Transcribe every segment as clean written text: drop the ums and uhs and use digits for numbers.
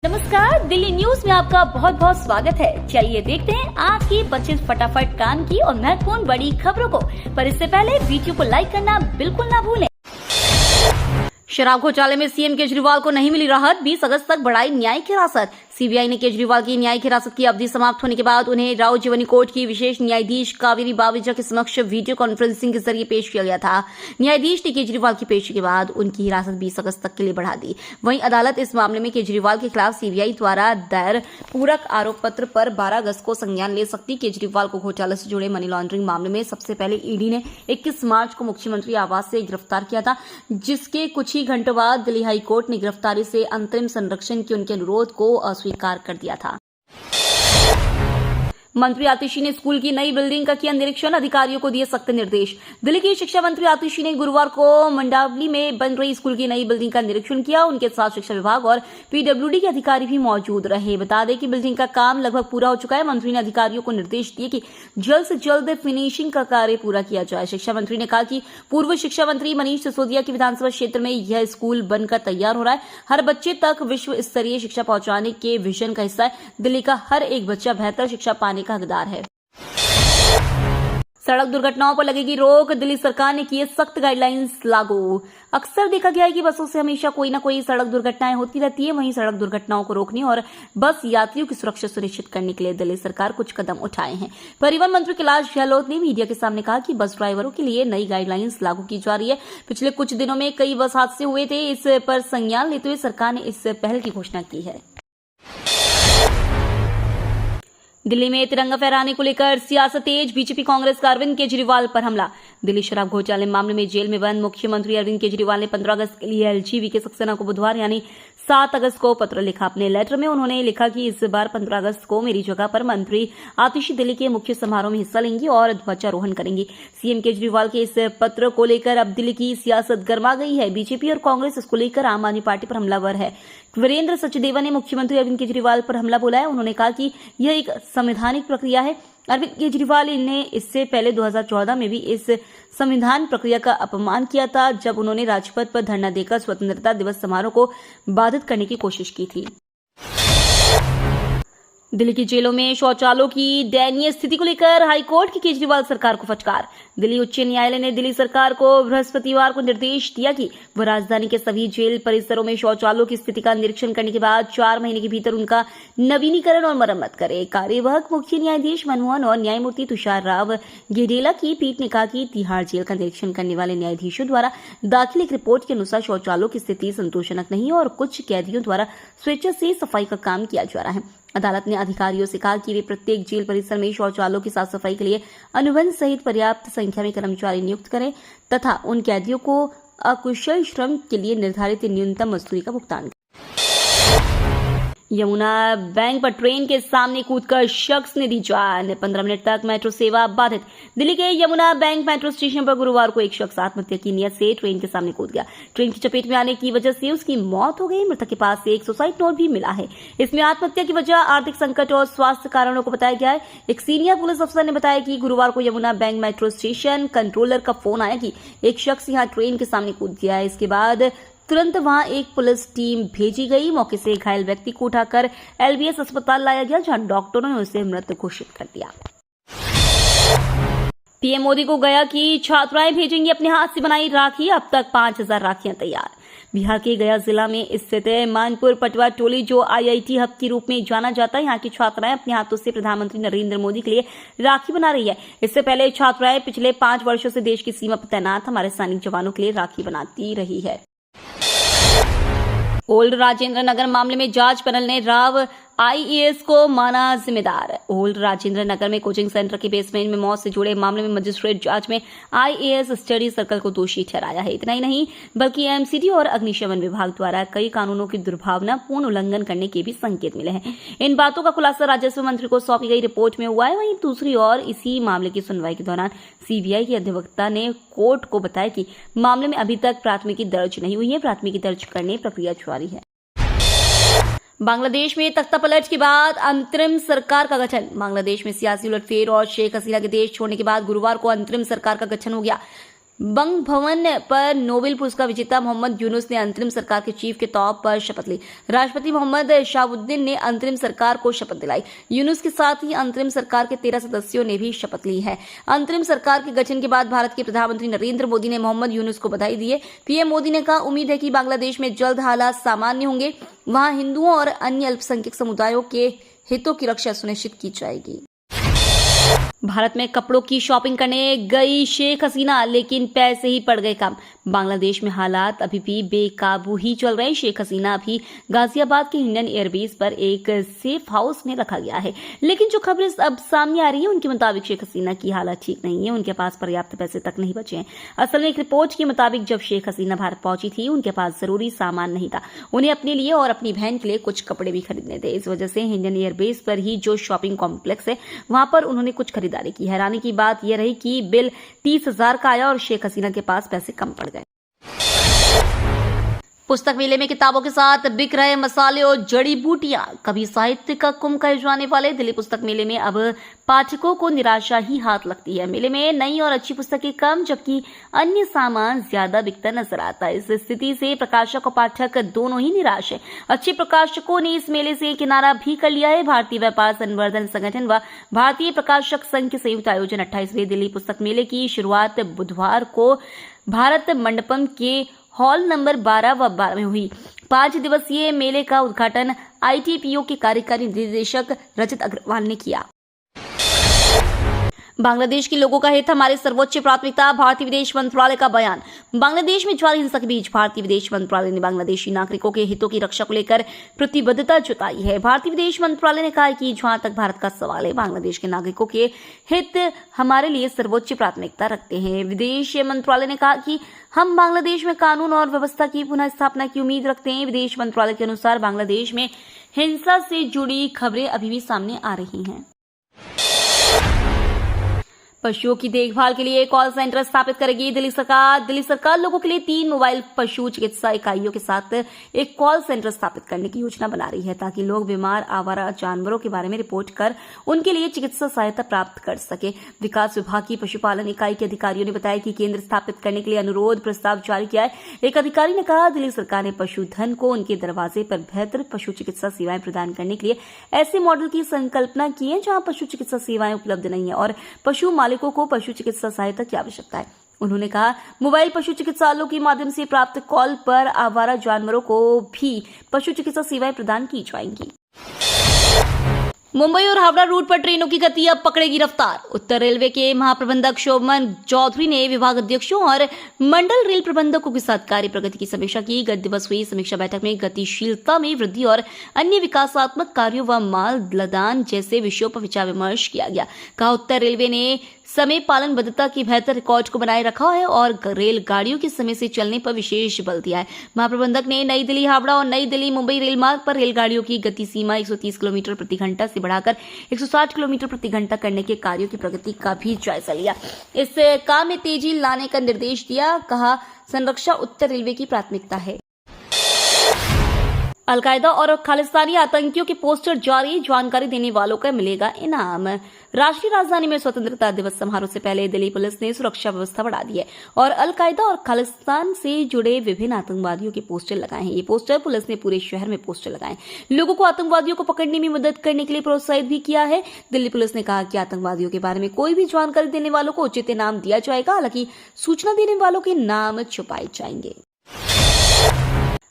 नमस्कार, दिल्ली न्यूज में आपका बहुत बहुत स्वागत है। चलिए देखते हैं आज की 25 फटाफट काम की और महत्वपूर्ण बड़ी खबरों को। पर इससे पहले वीडियो को लाइक करना बिल्कुल ना भूलें। शराब घोटाले में सीएम केजरीवाल को नहीं मिली राहत, 20 अगस्त तक बढ़ाई न्यायिक हिरासत। सीबीआई ने केजरीवाल की न्यायिक हिरासत की अवधि समाप्त होने के बाद उन्हें राव जीवनी कोर्ट की विशेष न्यायाधीश कावेरी बावेजा के समक्ष वीडियो कॉन्फ्रेंसिंग के जरिए पेश किया गया था। न्यायाधीश ने केजरीवाल की पेशी के बाद उनकी हिरासत 20 अगस्त तक के लिए बढ़ा दी। वहीं अदालत इस मामले में केजरीवाल के खिलाफ सीबीआई द्वारा दायर पूरक आरोप पत्र पर 12 अगस्त को संज्ञान ले सकती। केजरीवाल को घोटाले से जुड़े मनी लॉन्ड्रिंग मामले में सबसे पहले ईडी ने 21 मार्च को मुख्यमंत्री आवास से गिरफ्तार किया था, जिसके कुछ ही घंटों बाद दिल्ली हाई कोर्ट ने गिरफ्तारी से अंतरिम संरक्षण के उनके अनुरोध को अस्वीकार कर दिया था। मंत्री आतिशी ने स्कूल की नई बिल्डिंग का किया निरीक्षण, अधिकारियों को दिए सख्त निर्देश। दिल्ली की शिक्षा मंत्री आतिशी ने गुरुवार को मंडावली में बन रही स्कूल की नई बिल्डिंग का निरीक्षण किया। उनके साथ शिक्षा विभाग और पीडब्ल्यूडी के अधिकारी भी मौजूद रहे। बता दें कि बिल्डिंग का काम लगभग पूरा हो चुका है। मंत्री ने अधिकारियों को निर्देश दिए कि जल्द से जल्द फिनिशिंग का कार्य पूरा किया जाए। शिक्षा मंत्री ने कहा कि पूर्व शिक्षा मंत्री मनीष सिसोदिया के विधानसभा क्षेत्र में यह स्कूल बनकर तैयार हो रहा है। हर बच्चे तक विश्व स्तरीय शिक्षा पहुंचाने के विजन का हिस्सा है। दिल्ली का हर एक बच्चा बेहतर शिक्षा पाने का हकदार है। सड़क दुर्घटनाओं पर लगेगी रोक, दिल्ली सरकार ने किए सख्त गाइडलाइंस लागू। अक्सर देखा गया है कि बसों से हमेशा कोई ना कोई सड़क दुर्घटनाएं होती रहती है। वहीं सड़क दुर्घटनाओं को रोकने और बस यात्रियों की सुरक्षा सुनिश्चित करने के लिए दिल्ली सरकार कुछ कदम उठाए हैं। परिवहन मंत्री कैलाश गहलोत ने मीडिया के सामने कहा कि बस ड्राइवरों के लिए नई गाइडलाइंस लागू की जा रही है। पिछले कुछ दिनों में कई बस हादसे हुए थे। इस पर संज्ञान लेते हुए सरकार ने इस पहल की घोषणा की है। दिल्ली में तिरंगा फहराने को लेकर सियासत तेज, बीजेपी कांग्रेस का अरविंद केजरीवाल पर हमला। दिल्ली शराब घोटाले मामले में जेल में बंद मुख्यमंत्री अरविंद केजरीवाल ने 15 अगस्त के लिए एलजी वीके सक्सेना को बुधवार यानी 7 अगस्त को पत्र लिखा। अपने लेटर में उन्होंने लिखा कि इस बार 15 अगस्त को मेरी जगह पर मंत्री आतिशी दिल्ली के मुख्य समारोह में हिस्सा लेंगी और ध्वजारोहण करेंगी। सीएम केजरीवाल के इस पत्र को लेकर अब दिल्ली की सियासत गर्मा गई है। बीजेपी और कांग्रेस इसको लेकर आम आदमी पार्टी पर हमलावर है। वीरेंद्र सचदेवा ने मुख्यमंत्री अरविंद केजरीवाल पर हमला बोला है। उन्होंने कहा कि यह एक संवैधानिक प्रक्रिया है। अरविंद केजरीवाल ने इससे पहले 2014 में भी इस संविधान प्रक्रिया का अपमान किया था, जब उन्होंने राजपथ पर धरना देकर स्वतंत्रता दिवस समारोह को बाधित करने की कोशिश की थी। दिल्ली की जेलों में शौचालयों की दयनीय स्थिति को लेकर हाईकोर्ट की केजरीवाल सरकार को फटकार। दिल्ली उच्च न्यायालय ने दिल्ली सरकार को बृहस्पतिवार को निर्देश दिया कि वह राजधानी के सभी जेल परिसरों में शौचालयों की स्थिति का निरीक्षण करने के बाद 4 महीने के भीतर उनका नवीनीकरण और मरम्मत करे। कार्यवाहक मुख्य न्यायाधीश मनमोहन और न्यायमूर्ति तुषार राव घेडेला की पीठ ने कहा कि तिहाड़ जेल का निरीक्षण करने वाले न्यायाधीशों द्वारा दाखिल एक रिपोर्ट के अनुसार शौचालयों की स्थिति संतोषजनक नहीं है और कुछ कैदियों द्वारा स्वेच्छा से सफाई का काम किया जा रहा है। अदालत ने अधिकारियों से कहा कि वे प्रत्येक जेल परिसर में शौचालयों की साफ सफाई के लिए अनुबंध सहित पर्याप्त संख्या में कर्मचारी नियुक्त करें तथा उन कैदियों को अकुशल श्रम के लिए निर्धारित न्यूनतम मजदूरी का भुगतान करें। यमुना बैंक पर ट्रेन के सामने कूदकर शख्स ने दी जान, 15 मिनट तक मेट्रो सेवा बाधित। दिल्ली के यमुना बैंक मेट्रो स्टेशन पर गुरुवार को एक शख्स आत्महत्या की नियत से ट्रेन के सामने कूद गया। ट्रेन की चपेट में आने की वजह से उसकी मौत हो गई। मृतक के पास से एक सुसाइड नोट भी मिला है। इसमें आत्महत्या की वजह आर्थिक संकट और स्वास्थ्य कारणों को बताया गया है। एक सीनियर पुलिस अफसर ने बताया कि गुरुवार को Yamuna bank metro station controller का फोन आया कि एक शख्स यहां ट्रेन के सामने कूद गया है। इसके बाद तुरंत वहां एक पुलिस टीम भेजी गई। मौके से घायल व्यक्ति को उठाकर एलबीएस अस्पताल लाया गया, जहां डॉक्टरों ने उसे मृत घोषित कर दिया। पीएम मोदी को गया की छात्राएं भेजेंगी अपने हाथ से बनाई राखी, अब तक 5000 राखियां तैयार। बिहार के गया जिला में स्थित मानपुर पटवा टोली, जो आईआईटी हब के रूप में जाना जाता है, यहां की छात्राएं अपने हाथों से प्रधानमंत्री नरेंद्र मोदी के लिए राखी बना रही है। इससे पहले छात्राएं पिछले 5 वर्षों से देश की सीमा पर तैनात हमारे सैनिक जवानों के लिए राखी बनाती रही है। ओल्ड राजेंद्र नगर मामले में जांच पैनल ने राव आईएएस को माना जिम्मेदार। ओल्ड राजेंद्र नगर में कोचिंग सेंटर के बेसमेंट में मौत से जुड़े मामले में मजिस्ट्रेट जांच में आईएएस स्टडी सर्कल को दोषी ठहराया है। इतना ही नहीं बल्कि एमसीडी और अग्निशमन विभाग द्वारा कई कानूनों की दुर्भावनापूर्ण उल्लंघन करने के भी संकेत मिले हैं। इन बातों का खुलासा राजस्व मंत्री को सौंपी गई रिपोर्ट में हुआ है। वहीं दूसरी ओर इसी मामले की सुनवाई के दौरान सीबीआई के अधिवक्ता ने कोर्ट को बताया कि मामले में अभी तक प्राथमिकी दर्ज नहीं हुई है। प्राथमिकी दर्ज करने प्रक्रिया जारी है। बांग्लादेश में तख्ता पलट के बाद अंतरिम सरकार का गठन। बांग्लादेश में सियासी उलटफेर और शेख हसीना के देश छोड़ने के बाद गुरुवार को अंतरिम सरकार का गठन हो गया। बंग भवन पर नोबेल पुरस्कार विजेता मोहम्मद यूनुस ने अंतरिम सरकार के चीफ के तौर पर शपथ ली। राष्ट्रपति मोहम्मद शाहबुद्दीन ने अंतरिम सरकार को शपथ दिलाई। यूनुस के साथ ही अंतरिम सरकार के 13 सदस्यों ने भी शपथ ली है। अंतरिम सरकार के गठन के बाद भारत के प्रधानमंत्री नरेंद्र मोदी ने मोहम्मद यूनुस को बधाई दी है। पीएम मोदी ने कहा, उम्मीद है कि बांग्लादेश में जल्द हालात सामान्य होंगे, वहां हिंदुओं और अन्य अल्पसंख्यक समुदायों के हितों की रक्षा सुनिश्चित की जाएगी। भारत में कपड़ों की शॉपिंग करने गई शेख हसीना, लेकिन पैसे ही पड़ गए कम। बांग्लादेश में हालात अभी भी बेकाबू ही चल रहे हैं। शेख हसीना अभी गाजियाबाद के इंडियन एयरबेस पर एक सेफ हाउस में रखा गया है, लेकिन जो खबरें अब सामने आ रही है उनके मुताबिक शेख हसीना की हालत ठीक नहीं है। उनके पास पर्याप्त पैसे तक नहीं बचे हैं। असल में एक रिपोर्ट के मुताबिक जब शेख हसीना भारत पहुंची थी, उनके पास जरूरी सामान नहीं था। उन्हें अपने लिए और अपनी बहन के लिए कुछ कपड़े भी खरीदने थे। इस वजह से इंडियन एयरबेस पर ही जो शॉपिंग कॉम्प्लेक्स है, वहां पर उन्होंने कुछ खरीदारी की। हैरानी की बात यह रही कि बिल 30,000 का आया और शेख हसीना के पास पैसे कम पड़ गए। पुस्तक मेले में किताबों के साथ बिक रहे मसाले और जड़ी बूटियां। कभी साहित्य का कुंभ कहे वाले दिल्ली पुस्तक मेले में अब पाठकों को निराशा ही हाथ लगती है। मेले में नई और अच्छी पुस्तकें कम, जबकि अन्य सामान ज्यादा बिकता नजर आता है। इस स्थिति से प्रकाशक और पाठक दोनों ही निराश है। अच्छे प्रकाशकों ने इस मेले से किनारा भी कर लिया है। भारतीय व्यापार संवर्धन संगठन व भारतीय प्रकाशक संघ के संयुक्त आयोजन 28वें दिल्ली पुस्तक मेले की शुरुआत बुधवार को भारत मंडपम के हॉल नंबर 12 व 12 में हुई। 5 दिवसीय मेले का उद्घाटन ITPO के कार्यकारी निदेशक रजत अग्रवाल ने किया। बांग्लादेश के लोगों का हित हमारी सर्वोच्च प्राथमिकता, भारतीय विदेश मंत्रालय का बयान। बांग्लादेश में जारी हिंसा के बीच भारतीय विदेश मंत्रालय ने बांग्लादेशी नागरिकों के हितों की रक्षा को लेकर प्रतिबद्धता जताई है। भारतीय विदेश मंत्रालय ने कहा है कि जहां तक भारत का सवाल है, बांग्लादेश के नागरिकों के हित हमारे लिए सर्वोच्च प्राथमिकता रखते हैं। विदेश मंत्रालय ने कहा कि हम बांग्लादेश में कानून और व्यवस्था की पुनः स्थापना की उम्मीद रखते हैं। विदेश मंत्रालय के अनुसार बांग्लादेश में हिंसा से जुड़ी खबरें अभी भी सामने आ रही हैं। पशुओं की देखभाल के लिए कॉल सेंटर स्थापित करेगी दिल्ली सरकार लोगों के लिए 3 मोबाइल पशु चिकित्सा इकाइयों के साथ एक कॉल सेंटर स्थापित करने की योजना बना रही है, ताकि लोग बीमार आवारा जानवरों के बारे में रिपोर्ट कर उनके लिए चिकित्सा सहायता प्राप्त कर सके। विकास विभाग की पशुपालन इकाई के अधिकारियों ने बताया कि केंद्र स्थापित करने के लिए अनुरोध प्रस्ताव जारी किया है। एक अधिकारी ने कहा, दिल्ली सरकार ने पशुधन को उनके दरवाजे पर बेहतर पशु चिकित्सा सेवाएं प्रदान करने के लिए ऐसे मॉडल की संकल्पना की है जहां पशु चिकित्सा सेवाएं उपलब्ध नहीं है और पशु मालिकों को पशु चिकित्सा सहायता की आवश्यकता है। उन्होंने कहा, मोबाइल पशु चिकित्सालयों के माध्यम से प्राप्त कॉल पर आवारा जानवरों को भी पशु चिकित्सा सेवाएं प्रदान की जाएंगी। मुंबई और हावड़ा रूट पर ट्रेनों की गति अब पकड़ेगी रफ्तार। उत्तर रेलवे के महाप्रबंधक शोभन चौधरी ने विभाग अध्यक्षों और मंडल रेल प्रबंधकों के साथ कार्य प्रगति की समीक्षा की। गत दिवस हुई समीक्षा बैठक में गतिशीलता में वृद्धि और अन्य विकासात्मक कार्यों व माल लदान जैसे विषयों पर विचार विमर्श किया गया। कहा, उत्तर रेलवे ने समय पालनबद्धता की बेहतर रिकॉर्ड को बनाए रखा है और रेलगाड़ियों के समय से चलने पर विशेष बल दिया है। महाप्रबंधक ने नई दिल्ली हावड़ा और नई दिल्ली मुंबई रेलमार्ग पर रेलगाड़ियों की गति सीमा 130 किलोमीटर प्रति घंटा से बढ़ाकर 160 किलोमीटर प्रति घंटा करने के कार्यों की प्रगति का भी जायजा लिया। इस काम में तेजी लाने का निर्देश दिया। कहा, संरक्षा उत्तर रेलवे की प्राथमिकता है। अलकायदा और खालिस्तानी आतंकियों के पोस्टर जारी, जानकारी देने वालों को मिलेगा इनाम। राष्ट्रीय राजधानी में स्वतंत्रता दिवस समारोह से पहले दिल्ली पुलिस ने सुरक्षा व्यवस्था बढ़ा दी है और अलकायदा और खालिस्तान से जुड़े विभिन्न आतंकवादियों के पोस्टर लगाए हैं। ये पोस्टर पुलिस ने पूरे शहर में पोस्टर लगाए, लोगों को आतंकवादियों को पकड़ने में मदद करने के लिए प्रोत्साहित भी किया है। दिल्ली पुलिस ने कहा कि आतंकवादियों के बारे में कोई भी जानकारी देने वालों को उचित इनाम दिया जाएगा, हालांकि सूचना देने वालों के नाम छुपाए जाएंगे।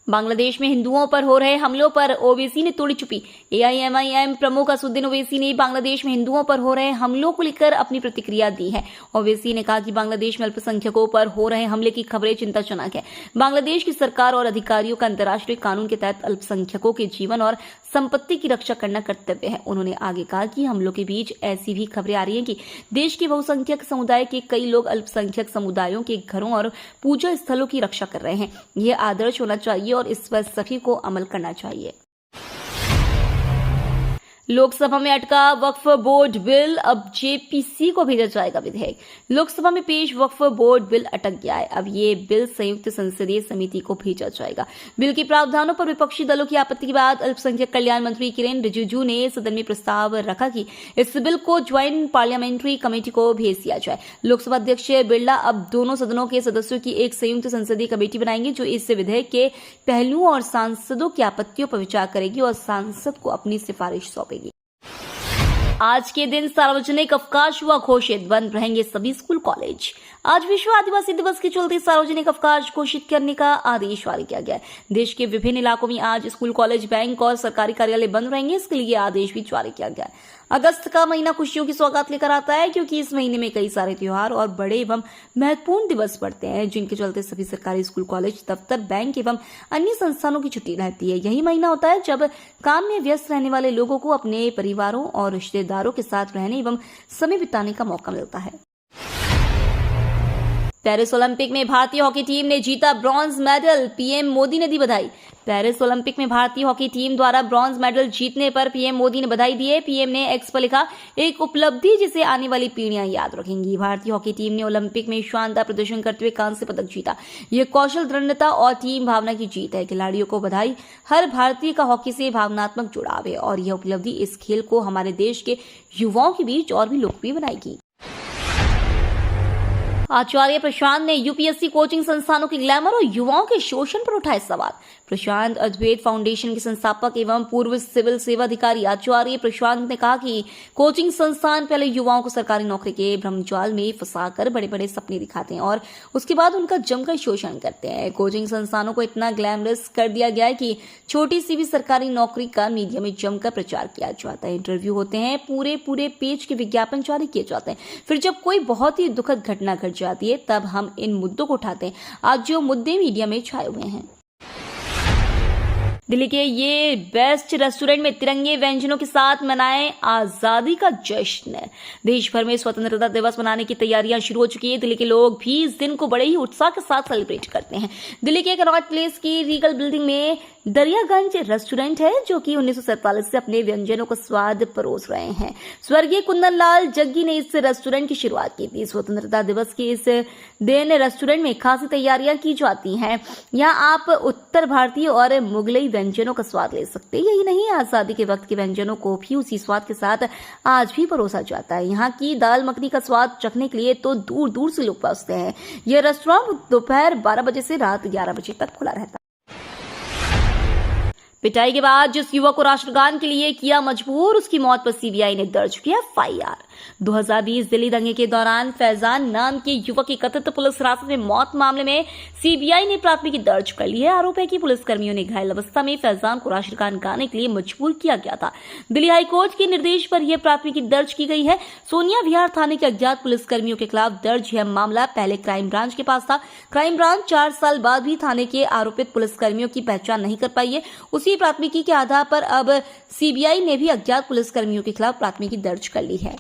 बांग्लादेश में हिंदुओं पर हो रहे हमलों पर ओवैसी ने तोड़ी चुप्पी। AIMIM प्रमुख असुद्दीन ओवैसी ने बांग्लादेश में हिंदुओं पर हो रहे हमलों को लेकर अपनी प्रतिक्रिया दी है। ओवैसी ने कहा कि बांग्लादेश में अल्पसंख्यकों पर हो रहे हमले की खबरें चिंताजनक है। बांग्लादेश की सरकार और अधिकारियों का अंतर्राष्ट्रीय कानून के तहत अल्पसंख्यकों के जीवन और संपत्ति की रक्षा करना कर्तव्य है। उन्होंने आगे कहा कि हमलों के बीच ऐसी भी खबरें आ रही हैं कि देश के बहुसंख्यक समुदाय के कई लोग अल्पसंख्यक समुदायों के घरों और पूजा स्थलों की रक्षा कर रहे हैं। यह आदर्श होना चाहिए और इस पर सभी को अमल करना चाहिए। लोकसभा में अटका वक्फ बोर्ड बिल, अब जेपीसी को भेजा जाएगा विधेयक। लोकसभा में पेश वक्फ बोर्ड बिल अटक गया है। अब ये बिल संयुक्त संसदीय समिति को भेजा जाएगा। बिल के प्रावधानों पर विपक्षी दलों की आपत्ति के बाद अल्पसंख्यक कल्याण मंत्री किरेन रिजिजू ने सदन में प्रस्ताव रखा कि इस बिल को ज्वाइंट पार्लियामेंट्री कमेटी को भेज दिया जाए। लोकसभा अध्यक्ष बिरला अब दोनों सदनों के सदस्यों की एक संयुक्त संसदीय कमेटी बनाएंगे जो इस विधेयक के पहलुओं और सांसदों की आपत्तियों पर विचार करेगी और सांसद को अपनी सिफारिश सौंपेगी। आज के दिन सार्वजनिक अवकाश हुआ घोषित, बंद रहेंगे सभी स्कूल कॉलेज। आज विश्व आदिवासी दिवस के चलते सार्वजनिक अवकाश घोषित करने का आदेश जारी किया गया है। देश के विभिन्न इलाकों में आज स्कूल, कॉलेज, बैंक और सरकारी कार्यालय बंद रहेंगे। इसके लिए आदेश भी जारी किया गया है। अगस्त का महीना खुशियों की सौगात लेकर आता है क्योंकि इस महीने में कई सारे त्योहार और बड़े एवं महत्वपूर्ण दिवस पड़ते हैं, जिनके चलते सभी सरकारी स्कूल, कॉलेज, दफ्तर, बैंक एवं अन्य संस्थानों की छुट्टी रहती है। यही महीना होता है जब काम में व्यस्त रहने वाले लोगों को अपने परिवारों और रिश्तेदारों के साथ रहने एवं समय बिताने का मौका मिलता है। पेरिस ओलंपिक में भारतीय हॉकी टीम ने जीता ब्रॉन्ज मेडल, पीएम मोदी ने दी बधाई। पेरिस ओलंपिक में भारतीय हॉकी टीम द्वारा ब्रॉन्ज मेडल जीतने पर पीएम मोदी ने बधाई दी है। पीएम ने एक्स पर लिखा, एक उपलब्धि जिसे आने वाली पीढ़ियां याद रखेंगी। भारतीय हॉकी टीम ने ओलंपिक में शानदार प्रदर्शन करते हुए कांस्य पदक जीता। यह कौशल, दृढ़ता और टीम भावना की जीत है। खिलाड़ियों को बधाई। हर भारतीय का हॉकी से भावनात्मक जुड़ाव है और यह उपलब्धि इस खेल को हमारे देश के युवाओं के बीच और भी लोकप्रिय बनाएगी। आचार्य प्रशांत ने यूपीएससी कोचिंग संस्थानों के ग्लैमर और युवाओं के शोषण पर उठाए सवाल। प्रशांत अद्वैत फाउंडेशन के संस्थापक एवं पूर्व सिविल सेवा अधिकारी आचार्य प्रशांत ने कहा कि कोचिंग संस्थान पहले युवाओं को सरकारी नौकरी के भ्रमजाल में फंसाकर बड़े बड़े सपने दिखाते हैं और उसके बाद उनका जमकर शोषण करते हैं। कोचिंग संस्थानों को इतना ग्लैमरस कर दिया गया है कि छोटी सी भी सरकारी नौकरी का मीडिया में जमकर प्रचार किया जाता है। इंटरव्यू होते हैं, पूरे पेज के विज्ञापन जारी किए जाते हैं। फिर जब कोई बहुत ही दुखद घटना घट जाती है तब हम इन मुद्दों को उठाते हैं। आज जो मुद्दे मीडिया में छाए हुए हैं। दिल्ली के ये बेस्ट रेस्टोरेंट में तिरंगे व्यंजनों के साथ मनाएं आजादी का जश्न। देश भर में स्वतंत्रता दिवस मनाने की तैयारियां शुरू हो चुकी है। दिल्ली के लोग भी इस दिन को बड़े ही उत्साह के साथ सेलिब्रेट करते हैं। दिल्ली के कनॉट प्लेस की रीगल बिल्डिंग में दरियागंज रेस्टोरेंट है जो कि 1947 से अपने व्यंजनों का स्वाद परोस रहे हैं। स्वर्गीय कुंदन लाल जग्गी ने इस रेस्टोरेंट की शुरुआत की थी। स्वतंत्रता दिवस के इस दिन रेस्टोरेंट में खासी तैयारियां की जाती हैं। यहाँ आप उत्तर भारतीय और मुगलई व्यंजनों का स्वाद ले सकते हैं। यही नहीं, आजादी के वक्त के व्यंजनों को भी उसी स्वाद के साथ आज भी परोसा जाता है। यहाँ की दाल मखनी का स्वाद चखने के लिए तो दूर दूर से लोग पहुंचते हैं। यह रेस्टोरेंट दोपहर 12 बजे से रात 11 बजे तक खुला रहता है। पिटाई के बाद जिस युवक को राष्ट्रगान के लिए किया मजबूर, उसकी मौत पर सीबीआई ने दर्ज किया एफआईआर। 2020 दिल्ली दंगे के दौरान फैजान नाम के युवक की कथित पुलिस हिरासत में मौत मामले में सीबीआई ने प्राथमिकी दर्ज कर ली है। आरोप है कि पुलिसकर्मियों ने घायल अवस्था में फैजान को राष्ट्रगान गाने के लिए मजबूर किया गया था। दिल्ली हाईकोर्ट के निर्देश पर यह प्राथमिकी दर्ज की गई है। सोनिया विहार थाने के अज्ञात पुलिसकर्मियों के खिलाफ दर्ज यह मामला पहले क्राइम ब्रांच के पास था। क्राइम ब्रांच 4 साल बाद भी थाने के आरोपित पुलिसकर्मियों की पहचान नहीं कर पाई है। उसी प्राथमिकी के आधार पर अब सीबीआई ने भी अज्ञात पुलिसकर्मियों के खिलाफ प्राथमिकी दर्ज कर ली है।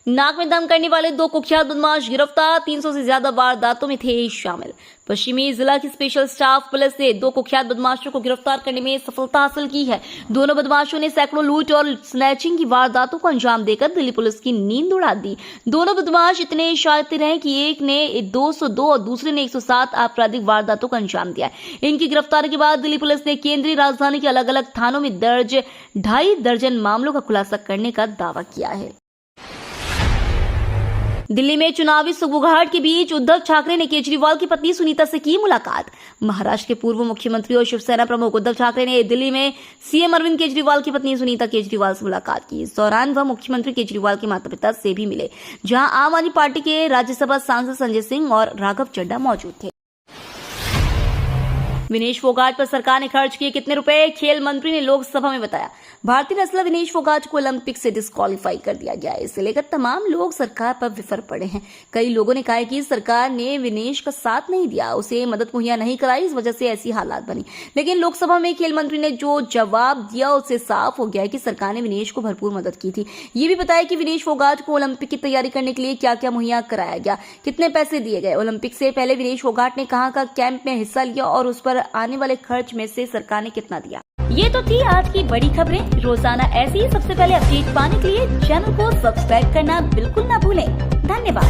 नाक में दम करने वाले 2 कुख्यात बदमाश गिरफ्तार, 300 से ज्यादा वारदातों में थे शामिल। पश्चिमी जिला की स्पेशल स्टाफ पुलिस ने 2 कुख्यात बदमाशों को गिरफ्तार करने में सफलता हासिल की है। दोनों बदमाशों ने सैकड़ों लूट और स्नैचिंग की वारदातों को अंजाम देकर दिल्ली पुलिस की नींद उड़ा दी। दोनों बदमाश इतने शातिर हैं कि एक ने 202 और दूसरे ने 107 आपराधिक वारदातों को अंजाम दिया। इनकी गिरफ्तारी के बाद दिल्ली पुलिस ने केंद्रीय राजधानी के अलग अलग थानों में दर्ज 2.5 दर्जन मामलों का खुलासा करने का दावा किया है। दिल्ली में चुनावी सुगबुगाहट के बीच उद्धव ठाकरे ने केजरीवाल की पत्नी सुनीता से की मुलाकात। महाराष्ट्र के पूर्व मुख्यमंत्री और शिवसेना प्रमुख उद्धव ठाकरे ने दिल्ली में सीएम अरविंद केजरीवाल की पत्नी सुनीता केजरीवाल से मुलाकात की। इस दौरान वह मुख्यमंत्री केजरीवाल के माता पिता से भी मिले, जहां आम आदमी पार्टी के राज्यसभा सांसद संजय सिंह और राघव चड्ढा मौजूद थे। विनेश फोगाट पर सरकार ने खर्च किए कितने रुपए, खेल मंत्री ने लोकसभा में बताया। भारतीय रेसलर विनेश फोगाट को ओलंपिक से डिस्क्वालीफाई कर दिया गया है। इसे लेकर तमाम लोग सरकार पर विफर पड़े हैं। कई लोगों ने कहा है कि सरकार ने विनेश का साथ नहीं दिया, उसे मदद मुहैया नहीं कराई, इस वजह से ऐसी हालात बनी। लेकिन लोकसभा में खेल मंत्री ने जो जवाब दिया उससे साफ हो गया है कि सरकार ने विनेश को भरपूर मदद की थी। ये भी बताया कि विनेश फोगाट को ओलंपिक की तैयारी करने के लिए क्या क्या मुहैया कराया गया, कितने पैसे दिए गए। ओलंपिक से पहले विनेश फोगाट ने कहाँ का कैंप में हिस्सा लिया और उस पर आने वाले खर्च में से सरकार ने कितना दिया। ये तो थी आज की बड़ी खबरें। रोजाना ऐसी ही सबसे पहले अपडेट पाने के लिए चैनल को सब्सक्राइब करना बिल्कुल न भूलें। धन्यवाद।